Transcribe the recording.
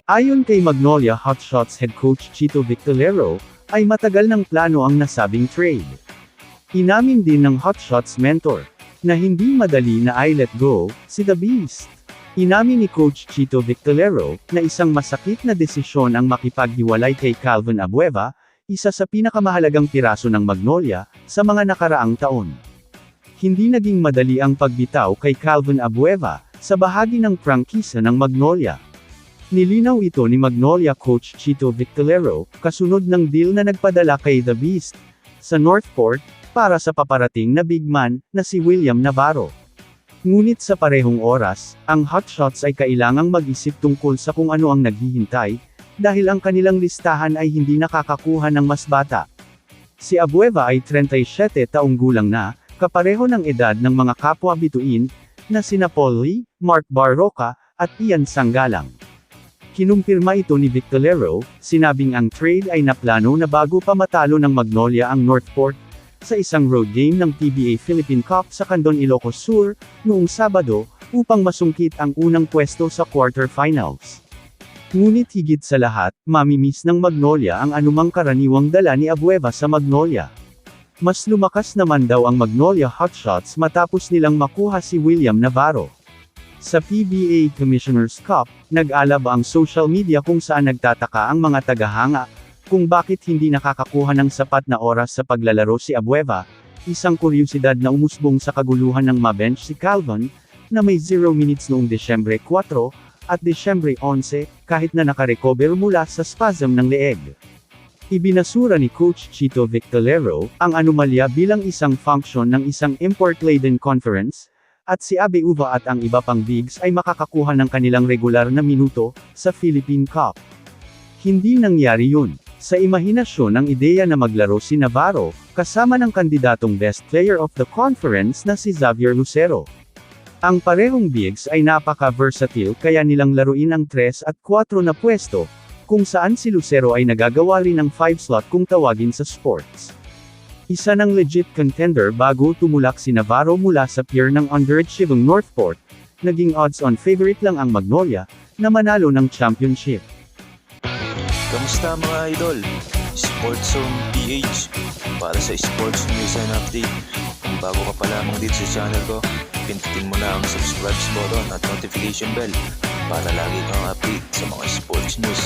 Ayon kay Magnolia Hotshots head coach Chito Victorero, ay matagal ng plano ang nasabing trade. Inamin din ng Hotshots mentor, na hindi madali na i-let go, si The Beast. Inamin ni Coach Chito Victorero, na isang masakit na desisyon ang makipaghiwalay kay Calvin Abueva, isa sa pinakamahalagang piraso ng Magnolia, sa mga nakaraang taon. Hindi naging madali ang pagbitaw kay Calvin Abueva, sa bahagi ng prangkisa ng Magnolia. Nilinaw ito ni Magnolia coach Chito Victorero, kasunod ng deal na nagpadala kay The Beast, sa Northport, para sa paparating na big man, na si William Navarro. Ngunit sa parehong oras, ang Hotshots ay kailangang mag-isip tungkol sa kung ano ang naghihintay, dahil ang kanilang listahan ay hindi nakakakuha ng mas bata. Si Abueva ay 37 taong gulang na, kapareho ng edad ng mga kapwa bituin, na sina Paul Lee, Mark Barroca, at Ian Sanggalang. Kinumpirma ito ni Victorero, sinabing ang trade ay naplano na bago pa matalo ng Magnolia ang Northport, sa isang road game ng PBA Philippine Cup sa Candon Ilocos Sur, noong Sabado, upang masungkit ang unang pwesto sa quarterfinals. Ngunit higit sa lahat, mamimiss ng Magnolia ang anumang karaniwang dala ni Abueva sa Magnolia. Mas lumakas naman daw ang Magnolia Hotshots matapos nilang makuha si William Navarro. Sa PBA Commissioner's Cup, nag-alab ang social media kung saan nagtataka ang mga tagahanga, kung bakit hindi nakakakuha ng sapat na oras sa paglalaro si Abueva, isang kuryosidad na umusbong sa kaguluhan ng mabench si Calvin, na may 0 minutes noong Desyembre 4, at Desyembre 11, kahit na nakarecover mula sa spasm ng leeg. Ibinasura ni Coach Chito Victorero, ang anomalya bilang isang function ng isang import-laden conference, at si Abueva at ang iba pang bigs ay makakakuha ng kanilang regular na minuto, sa Philippine Cup. Hindi nangyari yun. Sa imahinasyon ng ideya na maglaro si Navarro, kasama ng kandidatong Best Player of the Conference na si Xavier Lucero. Ang parehong bigs ay napaka-versatile kaya nilang laruin ang 3 at 4 na pwesto, kung saan si Lucero ay nagagawa rin ng 5 slot kung tawagin sa sports. Isa ng legit contender bago tumulak si Navarro mula sa pier ng underachieving Northport, naging odds-on favorite lang ang Magnolia, na manalo ng championship. Kamusta mga idol? Sports Zone PH para sa sports news and update. Kung bago ka pa lamang dito sa channel ko, pindutin mo na ang subscribe button at notification bell para lagi kang update sa mga sports news.